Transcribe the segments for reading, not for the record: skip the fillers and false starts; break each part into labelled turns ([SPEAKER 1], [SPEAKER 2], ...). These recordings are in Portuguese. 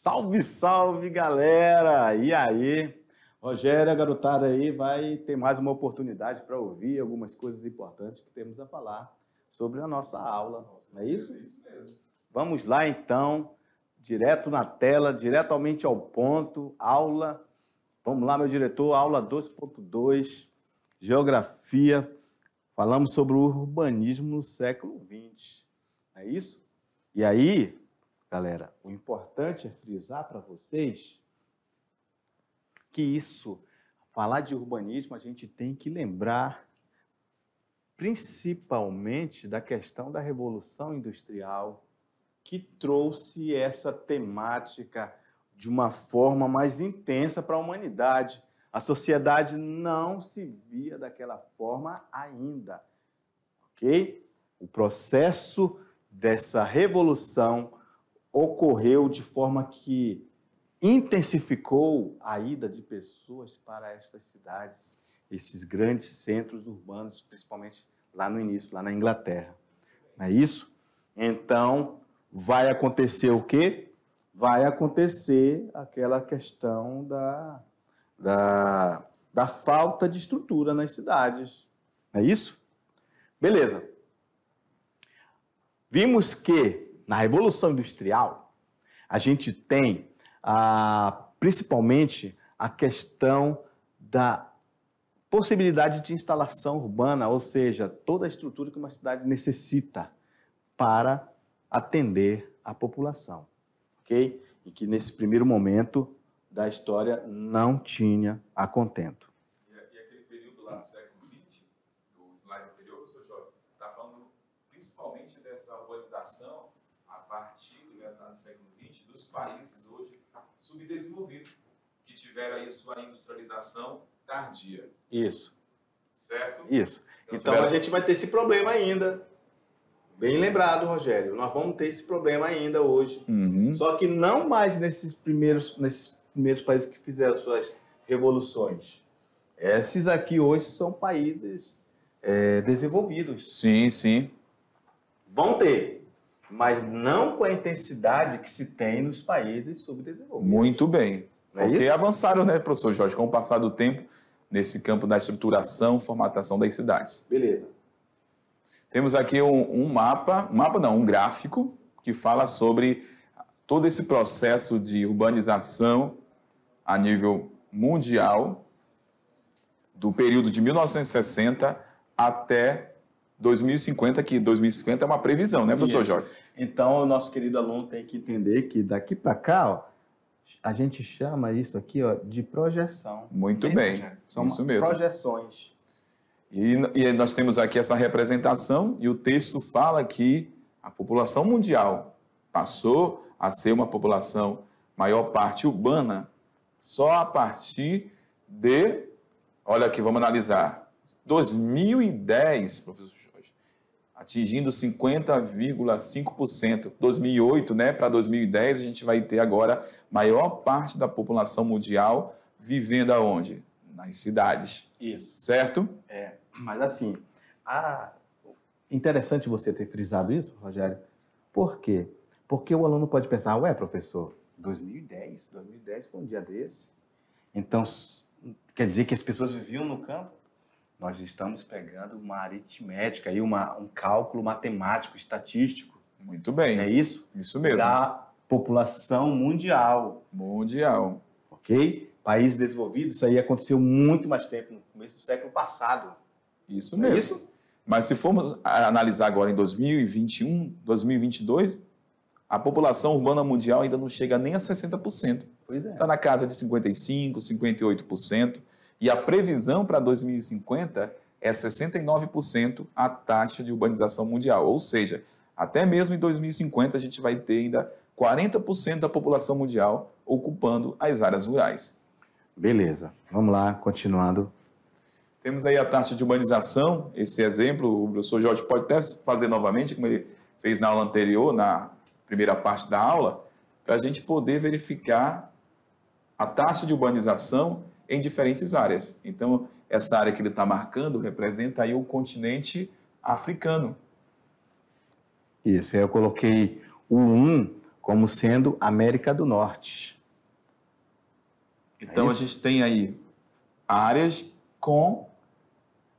[SPEAKER 1] Salve, salve, galera! E aí? Rogério, a garotada aí vai ter mais uma oportunidade para ouvir algumas coisas importantes que temos a falar sobre a nossa aula, não é isso?
[SPEAKER 2] É isso mesmo.
[SPEAKER 1] Vamos lá, então, direto na tela, diretamente ao ponto, aula. Vamos lá, meu diretor, aula 2.2, Geografia. Falamos sobre o urbanismo no século XX, não é isso? E aí, galera, o importante é frisar para vocês que isso, falar de urbanismo, a gente tem que lembrar principalmente da questão da Revolução Industrial, que trouxe essa temática de uma forma mais intensa para a humanidade. A sociedade não se via daquela forma ainda, ok? O processo dessa revolução ocorreu de forma que intensificou a ida de pessoas para estas cidades, esses grandes centros urbanos, principalmente lá no início, lá na Inglaterra. Não é isso? Então, vai acontecer o quê? Vai acontecer aquela questão da falta de estrutura nas cidades. Não é isso? Beleza. Vimos que na Revolução Industrial a gente tem principalmente a questão da possibilidade de instalação urbana, ou seja, toda a estrutura que uma cidade necessita para atender a população, ok? E que nesse primeiro momento da história não tinha a contento.
[SPEAKER 2] E aquele período lá do século XX, do slide anterior, professor Jorge, está falando principalmente dessa urbanização a partir do século XX dos países hoje subdesenvolvidos, que tiveram aí a sua industrialização tardia.
[SPEAKER 1] Isso.
[SPEAKER 2] Certo?
[SPEAKER 1] Isso. Então a gente vai ter esse problema ainda. Bem lembrado, Rogério. Nós vamos ter esse problema ainda hoje. Só que não mais nesses primeiros países que fizeram suas revoluções. Esses aqui hoje são países desenvolvidos.
[SPEAKER 3] Sim, sim.
[SPEAKER 1] Vão ter, mas não com a intensidade que se tem nos países subdesenvolvidos.
[SPEAKER 3] Muito bem.
[SPEAKER 1] Não é
[SPEAKER 3] Porque
[SPEAKER 1] isso?
[SPEAKER 3] avançaram, né, professor Jorge, com o passar do tempo, nesse campo da estruturação, formatação das cidades.
[SPEAKER 1] Beleza.
[SPEAKER 3] Temos aqui um gráfico que fala sobre todo esse processo de urbanização a nível mundial, do período de 1960 até 2050, que 2050 é uma previsão, né, professor
[SPEAKER 1] Isso.
[SPEAKER 3] Jorge?
[SPEAKER 1] Então, o nosso querido aluno tem que entender que daqui para cá, ó, a gente chama isso aqui, ó, de projeção.
[SPEAKER 3] Muito
[SPEAKER 1] Né,
[SPEAKER 3] bem,
[SPEAKER 1] Rogério? São
[SPEAKER 3] isso mesmo.
[SPEAKER 1] projeções.
[SPEAKER 3] E nós temos aqui essa representação e o texto fala que a população mundial passou a ser uma população, maior parte urbana, só a partir de, olha aqui, vamos analisar, 2010, professor Jorge, atingindo 50,5%. 2008, né, para 2010, a gente vai ter agora maior parte da população mundial vivendo aonde? Nas cidades.
[SPEAKER 1] Isso.
[SPEAKER 3] Certo?
[SPEAKER 1] Mas assim, interessante você ter frisado isso, Rogério. Por quê? Porque o aluno pode pensar, ué, professor, 2010 foi um dia desse. Então, quer dizer que as pessoas viviam no campo? Nós estamos pegando uma aritmética, aí, um cálculo matemático, estatístico.
[SPEAKER 3] Muito bem.
[SPEAKER 1] É isso?
[SPEAKER 3] Isso mesmo.
[SPEAKER 1] Da população mundial.
[SPEAKER 3] Mundial.
[SPEAKER 1] Ok? Países desenvolvidos, isso aí aconteceu muito mais tempo, no começo do século passado.
[SPEAKER 3] Isso
[SPEAKER 1] Não é
[SPEAKER 3] mesmo.
[SPEAKER 1] isso?
[SPEAKER 3] Mas se formos analisar agora em 2021, 2022, a população urbana mundial ainda não chega nem a 60%.
[SPEAKER 1] Pois é.
[SPEAKER 3] Está na casa de 55%, 58%. E a previsão para 2050 é 69% a taxa de urbanização mundial. Ou seja, até mesmo em 2050 a gente vai ter ainda 40% da população mundial ocupando as áreas rurais.
[SPEAKER 1] Beleza. Vamos lá, continuando.
[SPEAKER 3] Temos aí a taxa de urbanização, esse exemplo, o professor Jorge pode até fazer novamente, como ele fez na aula anterior, na primeira parte da aula, para a gente poder verificar a taxa de urbanização em diferentes áreas. Então, essa área que ele está marcando representa aí o continente africano.
[SPEAKER 1] Isso, eu coloquei o 1 como sendo América do Norte.
[SPEAKER 3] Então, a gente tem aí áreas com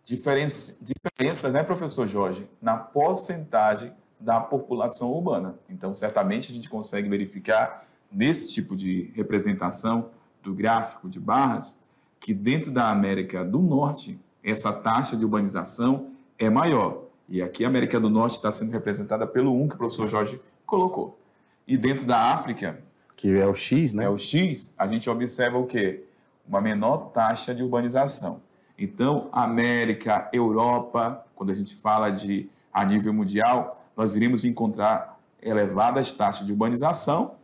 [SPEAKER 3] diferenças, né, professor Jorge, na porcentagem da população urbana. Então, certamente, a gente consegue verificar, nesse tipo de representação do gráfico de barras, que dentro da América do Norte, essa taxa de urbanização é maior. E aqui a América do Norte está sendo representada pelo 1 que o professor Jorge colocou. E dentro da África,
[SPEAKER 1] Que é o X, né?
[SPEAKER 3] é o X, a gente observa o quê? Uma menor taxa de urbanização. Então, América, Europa, quando a gente fala de a nível mundial, nós iremos encontrar elevadas taxas de urbanização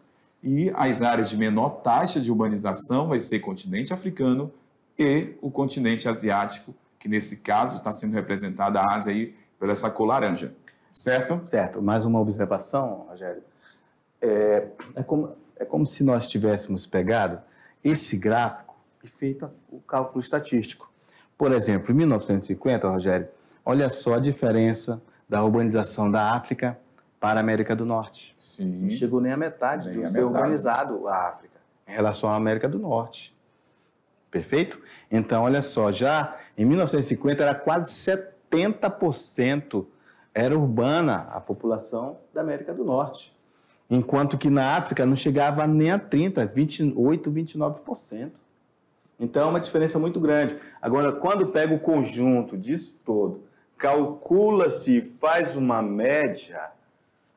[SPEAKER 3] e as áreas de menor taxa de urbanização vai ser o continente africano e o continente asiático, que nesse caso está sendo representada a Ásia aí pela essa cor laranja, certo?
[SPEAKER 1] Certo. Mais uma observação, Rogério. É como se nós tivéssemos pegado esse gráfico e feito o cálculo estatístico. Por exemplo, em 1950, Rogério, olha só a diferença da urbanização da África para a América do Norte.
[SPEAKER 3] Sim.
[SPEAKER 1] Não chegou nem a metade
[SPEAKER 3] Nem
[SPEAKER 1] de
[SPEAKER 3] a
[SPEAKER 1] ser
[SPEAKER 3] metade.
[SPEAKER 1] urbanizado a África em relação à América do Norte. Perfeito? Então, olha só, já em 1950 era quase 70% era urbana a população da América do Norte. Enquanto que na África não chegava nem a 30%, 28%, 29%. Então, é uma diferença muito grande. Agora, quando pega o conjunto disso todo, calcula-se, faz uma média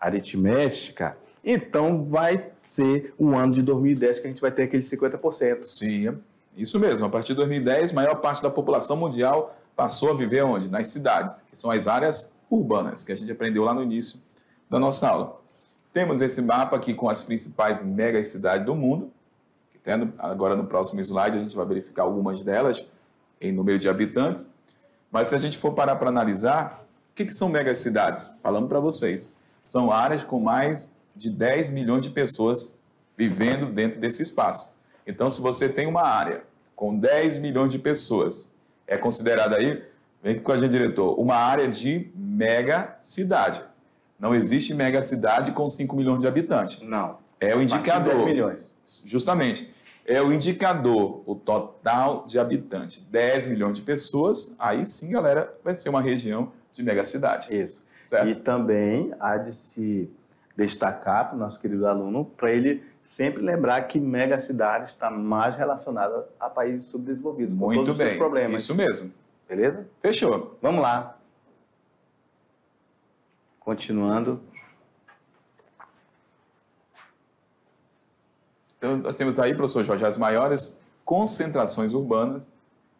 [SPEAKER 1] aritmética, então vai ser o ano de 2010 que a gente vai ter aquele 50%.
[SPEAKER 3] Sim, isso mesmo. A partir de 2010, a maior parte da população mundial passou a viver onde? Nas cidades, que são as áreas urbanas, que a gente aprendeu lá no início da nossa aula. Temos esse mapa aqui com as principais megacidades do mundo. Agora no próximo slide a gente vai verificar algumas delas em número de habitantes. Mas se a gente for parar para analisar, o que são megacidades? Falando para vocês, são áreas com mais de 10 milhões de pessoas vivendo dentro desse espaço. Então, se você tem uma área com 10 milhões de pessoas, é considerada aí, vem aqui com a gente, diretor, uma área de megacidade. Não existe megacidade com 5 milhões de habitantes.
[SPEAKER 1] Não.
[SPEAKER 3] É o indicador.
[SPEAKER 1] 10 milhões.
[SPEAKER 3] Justamente. É o indicador, o total de habitantes. 10 milhões de pessoas, aí sim, galera, vai ser uma região de megacidade.
[SPEAKER 1] Isso.
[SPEAKER 3] Certo?
[SPEAKER 1] E também há de se destacar para o nosso querido aluno, para ele sempre lembrar que megacidade está mais relacionada a países subdesenvolvidos, com
[SPEAKER 3] Muito
[SPEAKER 1] todos os seus
[SPEAKER 3] bem.
[SPEAKER 1] problemas.
[SPEAKER 3] Isso mesmo.
[SPEAKER 1] Beleza?
[SPEAKER 3] Fechou.
[SPEAKER 1] Vamos lá. Continuando.
[SPEAKER 3] Então, nós temos aí, professor Jorge, as maiores concentrações urbanas,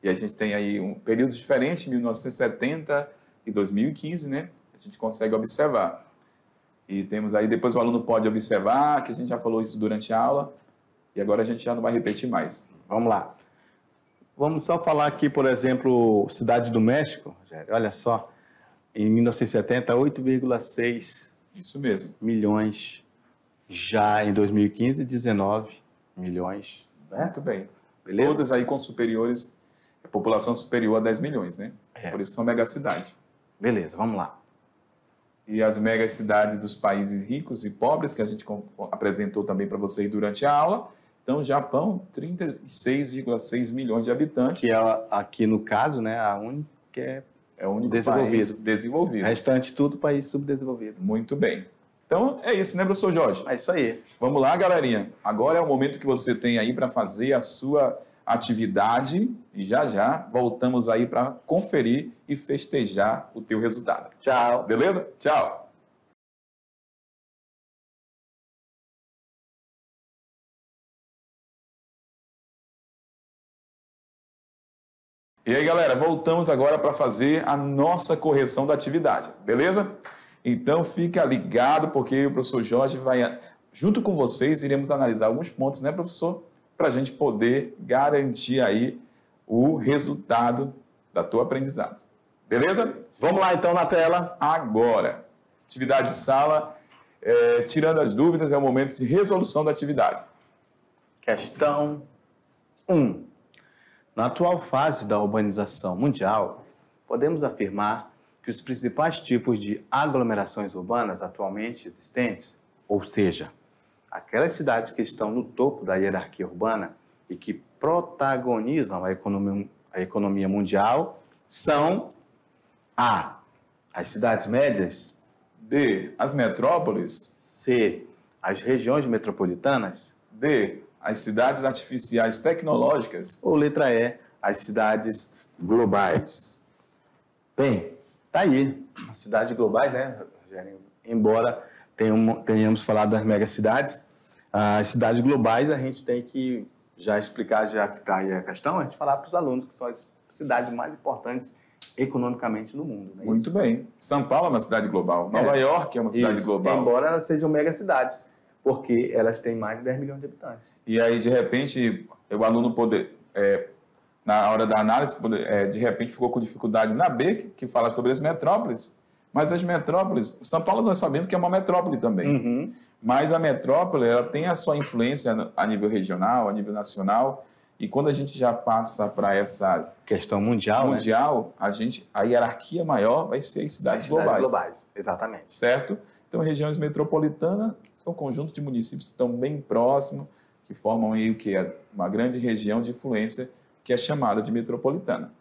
[SPEAKER 3] e a gente tem aí um período diferente, 1970 e 2015, né? A gente consegue observar. E temos aí, depois o aluno pode observar, que a gente já falou isso durante a aula, e agora a gente já não vai repetir mais.
[SPEAKER 1] Vamos lá. Vamos só falar aqui, por exemplo, Cidade do México. Rogério, olha só, em 1970, 8,6
[SPEAKER 3] Isso mesmo.
[SPEAKER 1] milhões. Já em 2015, 19 milhões. Né?
[SPEAKER 3] Muito bem.
[SPEAKER 1] Beleza?
[SPEAKER 3] Todas aí com superiores, a população superior a 10 milhões, né?
[SPEAKER 1] É.
[SPEAKER 3] Por isso são megacidades.
[SPEAKER 1] Beleza, vamos lá.
[SPEAKER 3] E as megacidades dos países ricos e pobres, que a gente apresentou também para vocês durante a aula. Então, Japão, 36,6 milhões de habitantes.
[SPEAKER 1] Que é aqui no caso, né, a única que é
[SPEAKER 3] o único
[SPEAKER 1] desenvolvido.
[SPEAKER 3] país
[SPEAKER 1] o
[SPEAKER 3] desenvolvido.
[SPEAKER 1] restante tudo país subdesenvolvido.
[SPEAKER 3] Muito bem. Então, é isso, né, professor Jorge?
[SPEAKER 1] É isso aí.
[SPEAKER 3] Vamos lá, galerinha. Agora é o momento que você tem aí para fazer a sua atividade e já voltamos aí para conferir e festejar o teu resultado.
[SPEAKER 1] Tchau.
[SPEAKER 3] Beleza? Tchau. E aí, galera, voltamos agora para fazer a nossa correção da atividade, beleza? Então, fica ligado, porque o professor Jorge vai, junto com vocês, iremos analisar alguns pontos, né, professor? Para a gente poder garantir aí o resultado da tua aprendizado. Beleza?
[SPEAKER 1] Vamos lá então na tela.
[SPEAKER 3] Agora, atividade de sala, tirando as dúvidas, é o momento de resolução da atividade.
[SPEAKER 1] Questão 1. Na atual fase da urbanização mundial, podemos afirmar que os principais tipos de aglomerações urbanas atualmente existentes, ou seja, aquelas cidades que estão no topo da hierarquia urbana e que protagonizam a economia mundial são A, as cidades médias,
[SPEAKER 3] B, as metrópoles.
[SPEAKER 1] C, as regiões metropolitanas,
[SPEAKER 3] D, as cidades artificiais tecnológicas.
[SPEAKER 1] ou letra E, as cidades globais. Bem, tá aí, as cidades globais, né, Rogério? Embora tenhamos falado das megacidades, as cidades globais a gente tem que já explicar, já que está aí a questão, a gente falar para os alunos que são as cidades mais importantes economicamente no mundo. Né?
[SPEAKER 3] Muito bem. São Paulo é uma cidade global. Nova York é uma cidade
[SPEAKER 1] Isso.
[SPEAKER 3] global.
[SPEAKER 1] Embora elas sejam megacidades, porque elas têm mais de 10 milhões de habitantes.
[SPEAKER 3] E aí, de repente, o aluno na hora da análise, de repente ficou com dificuldade na B, que fala sobre as metrópoles. Mas as metrópoles, São Paulo nós sabemos que é uma metrópole também.
[SPEAKER 1] Uhum.
[SPEAKER 3] Mas a metrópole, ela tem a sua influência a nível regional, a nível nacional. E quando a gente já passa para essa
[SPEAKER 1] Questão mundial, né?
[SPEAKER 3] a hierarquia maior vai ser as cidades globais.
[SPEAKER 1] Exatamente.
[SPEAKER 3] Certo? Então, regiões metropolitanas são um conjunto de municípios que estão bem próximos, que formam aí o que é uma grande região de influência, que é chamada de metropolitana.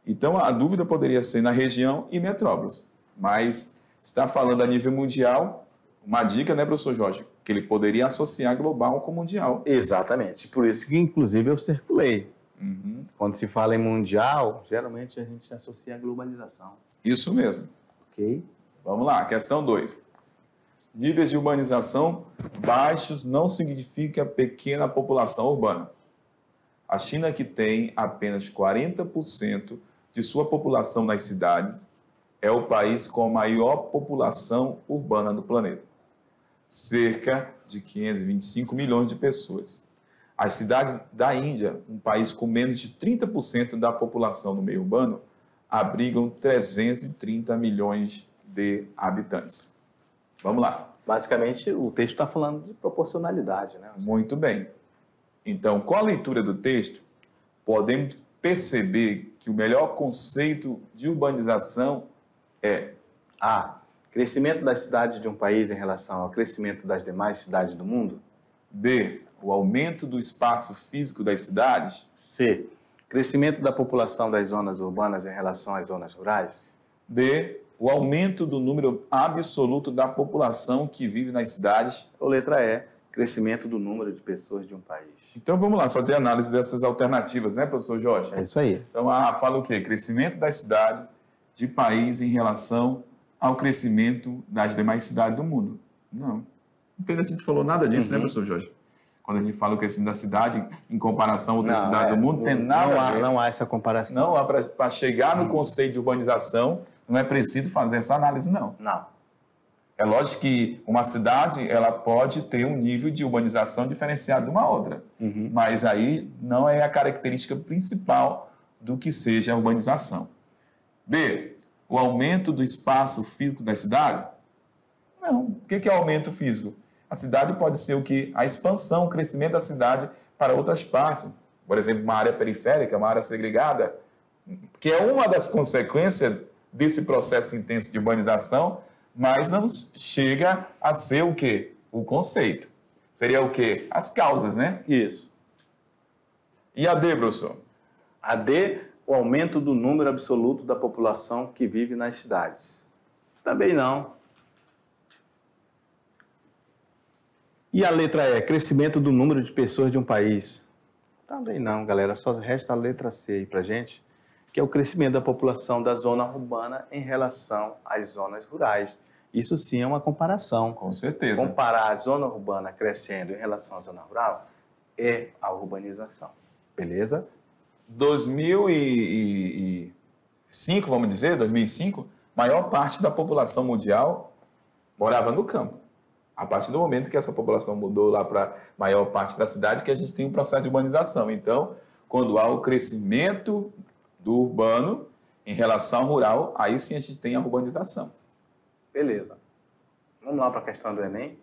[SPEAKER 3] Então, a dúvida poderia ser na região e metrópoles. Mas, está falando a nível mundial, uma dica, né, professor Jorge, que ele poderia associar global com mundial.
[SPEAKER 1] Exatamente. Por isso que, inclusive, eu circulei.
[SPEAKER 3] Uhum.
[SPEAKER 1] Quando se fala em mundial, geralmente a gente associa a globalização.
[SPEAKER 3] Isso mesmo.
[SPEAKER 1] Ok?
[SPEAKER 3] Vamos lá, questão 2. Níveis de urbanização baixos não significa pequena população urbana. A China, que tem apenas 40% de sua população nas cidades, é o país com a maior população urbana do planeta. Cerca de 525 milhões de pessoas. As cidades da Índia, um país com menos de 30% da população no meio urbano, abrigam 330 milhões de habitantes. Vamos lá.
[SPEAKER 1] Basicamente, o texto está falando de proporcionalidade, né?
[SPEAKER 3] Muito bem. Então, com a leitura do texto, podemos perceber que o melhor conceito de urbanização é
[SPEAKER 1] A. Crescimento das cidades de um país em relação ao crescimento das demais cidades do mundo.
[SPEAKER 3] B. O aumento do espaço físico das cidades.
[SPEAKER 1] C. Crescimento da população das zonas urbanas em relação às zonas rurais.
[SPEAKER 3] D. O aumento do número absoluto da população que vive nas cidades.
[SPEAKER 1] Ou letra E. Crescimento do número de pessoas de um país.
[SPEAKER 3] Então, vamos lá fazer análise dessas alternativas, né, professor Jorge?
[SPEAKER 1] É isso aí.
[SPEAKER 3] Então, fala o quê? Crescimento da cidade de país em relação ao crescimento das demais cidades do mundo. Não. Não a gente falou nada disso, né, professor Jorge? Quando a gente fala o crescimento da cidade em comparação a outras cidades do mundo, não tem nada a ver.
[SPEAKER 1] Não há essa comparação.
[SPEAKER 3] Não, para chegar no conceito de urbanização, não é preciso fazer essa análise, não.
[SPEAKER 1] Não.
[SPEAKER 3] É lógico que uma cidade ela pode ter um nível de urbanização diferenciado de uma outra, mas aí não é a característica principal do que seja a urbanização. B. O aumento do espaço físico das cidades? Não. O que é aumento físico? A cidade pode ser o que? A expansão, o crescimento da cidade para outras partes. Por exemplo, uma área periférica, uma área segregada, que é uma das consequências desse processo intenso de urbanização, mas não chega a ser o quê? O conceito. Seria o quê? As causas, né?
[SPEAKER 1] Isso.
[SPEAKER 3] E a D, professor?
[SPEAKER 1] A D, o aumento do número absoluto da população que vive nas cidades. Também não. E a letra E, crescimento do número de pessoas de um país. Também não, galera. Só resta a letra C aí pra gente, que é o crescimento da população da zona urbana em relação às zonas rurais. Isso sim é uma comparação.
[SPEAKER 3] Com certeza.
[SPEAKER 1] Comparar a zona urbana crescendo em relação à zona rural é a urbanização. Beleza?
[SPEAKER 3] 2005, vamos dizer, 2005, maior parte da população mundial morava no campo. A partir do momento que essa população mudou lá para maior parte da cidade, que a gente tem um processo de urbanização. Então, quando há o crescimento do urbano em relação ao rural, aí sim a gente tem a urbanização.
[SPEAKER 1] Beleza. Vamos lá para a questão do Enem.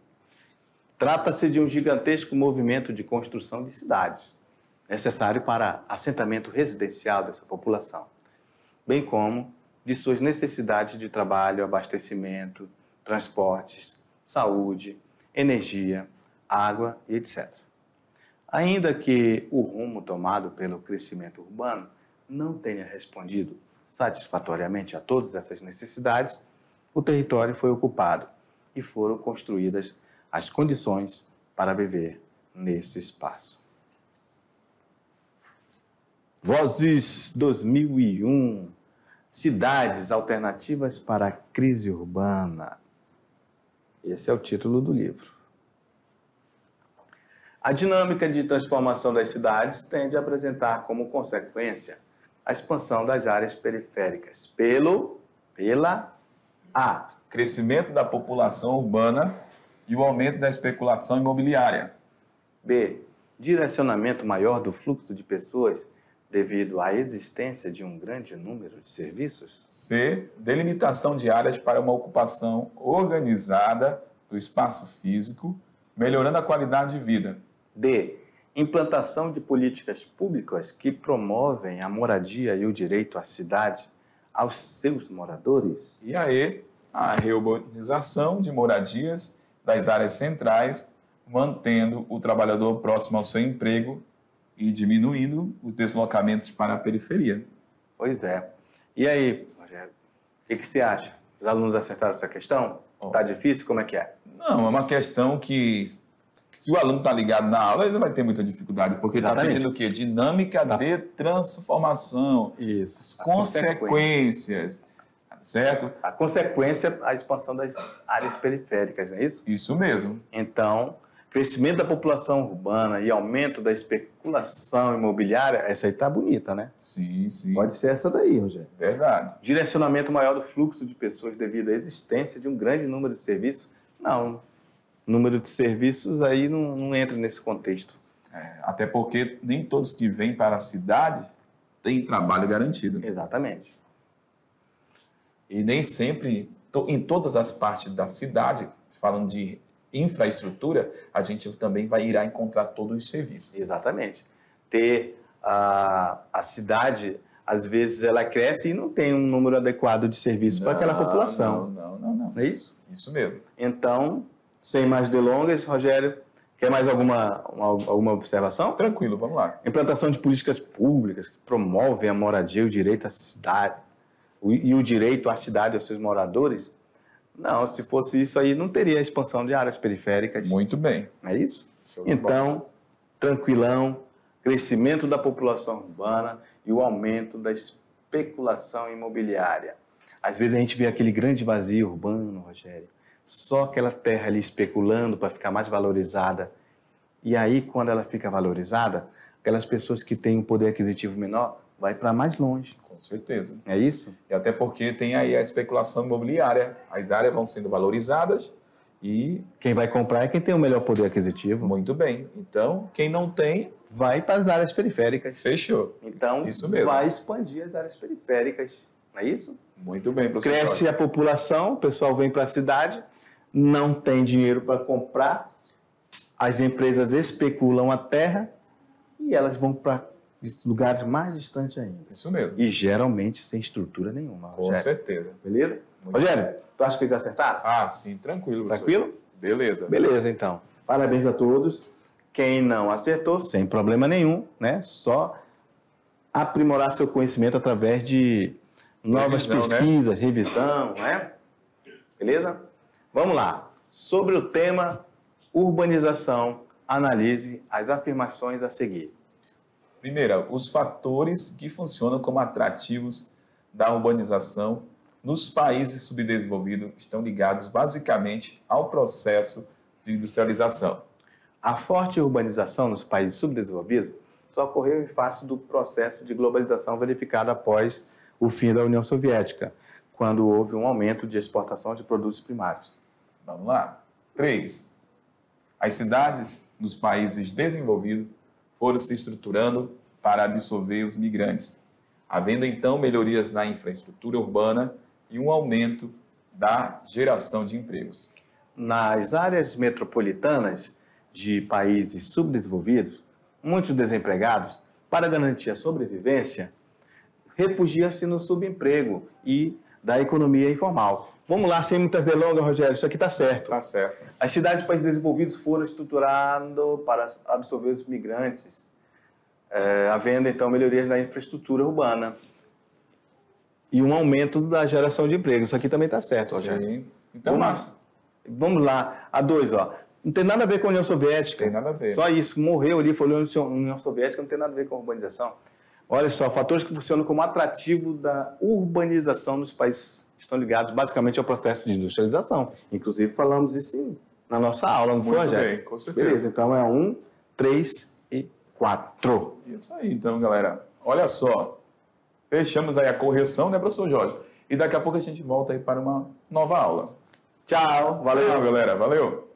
[SPEAKER 1] Trata-se de um gigantesco movimento de construção de cidades, necessário para assentamento residencial dessa população, bem como de suas necessidades de trabalho, abastecimento, transportes, saúde, energia, água e etc. Ainda que o rumo tomado pelo crescimento urbano não tenha respondido satisfatoriamente a todas essas necessidades, o território foi ocupado e foram construídas as condições para viver nesse espaço. Vozes 2001, Cidades Alternativas para a Crise Urbana. Esse é o título do livro. A dinâmica de transformação das cidades tende a apresentar como consequência a expansão das áreas periféricas pela
[SPEAKER 3] crescimento da população urbana e o aumento da especulação imobiliária.
[SPEAKER 1] B. Direcionamento maior do fluxo de pessoas devido à existência de um grande número de serviços.
[SPEAKER 3] C. Delimitação de áreas para uma ocupação organizada do espaço físico, melhorando a qualidade de vida.
[SPEAKER 1] D. Implantação de políticas públicas que promovem a moradia e o direito à cidade aos seus moradores.
[SPEAKER 3] E a E. A reurbanização de moradias das áreas centrais, mantendo o trabalhador próximo ao seu emprego e diminuindo os deslocamentos para a periferia.
[SPEAKER 1] Pois é. E aí, Rogério, o que você acha? Os alunos acertaram essa questão? Está difícil? Como é que é?
[SPEAKER 3] Não, é uma questão que, se o aluno está ligado na aula, ele não vai ter muita dificuldade, porque ele está pedindo o quê? Dinâmica de transformação.
[SPEAKER 1] Isso.
[SPEAKER 3] As consequências, certo?
[SPEAKER 1] A consequência, a expansão das áreas periféricas, não é isso?
[SPEAKER 3] Isso mesmo.
[SPEAKER 1] Então, crescimento da população urbana e aumento da especulação imobiliária, essa aí tá bonita, né?
[SPEAKER 3] Sim, sim.
[SPEAKER 1] Pode ser essa daí, Rogério.
[SPEAKER 3] Verdade.
[SPEAKER 1] Direcionamento maior do fluxo de pessoas devido à existência de um grande número de serviços. Não, número de serviços aí não entra nesse contexto.
[SPEAKER 3] Até porque nem todos que vêm para a cidade têm trabalho garantido.
[SPEAKER 1] Exatamente.
[SPEAKER 3] E nem sempre, em todas as partes da cidade, falando de infraestrutura, a gente também irá encontrar todos os serviços.
[SPEAKER 1] Exatamente. Ter a cidade, às vezes, ela cresce e não tem um número adequado de serviços para aquela população.
[SPEAKER 3] Não.
[SPEAKER 1] Não é isso?
[SPEAKER 3] Isso mesmo.
[SPEAKER 1] Então, sem mais delongas, Rogério, quer mais alguma observação?
[SPEAKER 3] Tranquilo, vamos lá.
[SPEAKER 1] Implantação de políticas públicas que promovem a moradia e o direito à cidade, e o direito à cidade aos seus moradores. Não, se fosse isso aí, não teria expansão de áreas periféricas.
[SPEAKER 3] Muito bem.
[SPEAKER 1] Não é isso? Então, tranquilão, crescimento da população urbana e o aumento da especulação imobiliária. Às vezes a gente vê aquele grande vazio urbano, Rogério, só aquela terra ali especulando para ficar mais valorizada. E aí, quando ela fica valorizada, aquelas pessoas que têm um poder aquisitivo menor vai para mais longe.
[SPEAKER 3] Com certeza.
[SPEAKER 1] É isso?
[SPEAKER 3] E até porque tem aí a especulação imobiliária. As áreas vão sendo valorizadas e...
[SPEAKER 1] Quem vai comprar é quem tem o melhor poder aquisitivo.
[SPEAKER 3] Muito bem. Então, quem não tem...
[SPEAKER 1] vai para as áreas periféricas.
[SPEAKER 3] Fechou.
[SPEAKER 1] Então,
[SPEAKER 3] isso mesmo.
[SPEAKER 1] Vai expandir as áreas periféricas. Não é isso?
[SPEAKER 3] Muito bem, professor.
[SPEAKER 1] Cresce a população, o pessoal vem para a cidade, não tem dinheiro para comprar, as empresas especulam a terra e elas vão para lugares mais distantes ainda.
[SPEAKER 3] Isso mesmo.
[SPEAKER 1] E geralmente sem estrutura nenhuma.
[SPEAKER 3] Com certeza.
[SPEAKER 1] Beleza?
[SPEAKER 3] Muito
[SPEAKER 1] Rogério, tu acha que eles acertaram?
[SPEAKER 3] Ah, sim, tranquilo. Professor.
[SPEAKER 1] Tranquilo?
[SPEAKER 3] Beleza.
[SPEAKER 1] Beleza, então. Parabéns a todos. Quem não acertou, sem problema nenhum, né? Só aprimorar seu conhecimento através de novas pesquisas, revisão, né? Beleza? Vamos lá. Sobre o tema urbanização, analise as afirmações a seguir.
[SPEAKER 3] Primeira, os fatores que funcionam como atrativos da urbanização nos países subdesenvolvidos estão ligados basicamente ao processo de industrialização.
[SPEAKER 1] A forte urbanização nos países subdesenvolvidos só ocorreu em face do processo de globalização verificado após o fim da União Soviética, quando houve um aumento de exportação de produtos primários.
[SPEAKER 3] Vamos lá. 3. As cidades dos países desenvolvidos foram se estruturando para absorver os migrantes, havendo então melhorias na infraestrutura urbana e um aumento da geração de empregos.
[SPEAKER 1] Nas áreas metropolitanas de países subdesenvolvidos, muitos desempregados, para garantir a sobrevivência, refugiam-se no subemprego e da economia informal, Vamos lá, sem muitas delongas, Rogério, isso aqui está certo.
[SPEAKER 3] Tá certo.
[SPEAKER 1] As cidades de países desenvolvidos foram estruturadas para absorver os migrantes, havendo então melhorias na infraestrutura urbana e um aumento da geração de emprego. Isso aqui também está certo, Rogério.
[SPEAKER 3] Sim. Então,
[SPEAKER 1] Vamos lá, a 2, ó. Não tem nada a ver com a União Soviética.
[SPEAKER 3] Tem nada a ver.
[SPEAKER 1] Só isso, morreu ali, foi a União Soviética, não tem nada a ver com a urbanização. Olha só, fatores que funcionam como atrativo da urbanização nos países que estão ligados basicamente ao processo de industrialização. Inclusive, falamos isso na nossa aula, não foi,
[SPEAKER 3] Muito
[SPEAKER 1] Rogério?
[SPEAKER 3] bem, com certeza.
[SPEAKER 1] Beleza, então é 1, 3 e 4.
[SPEAKER 3] Isso aí, então, galera. Olha só. Fechamos aí a correção, né, professor Jorge? E daqui a pouco a gente volta aí para uma nova aula.
[SPEAKER 1] Tchau, valeu.
[SPEAKER 3] Tchau, galera. Valeu.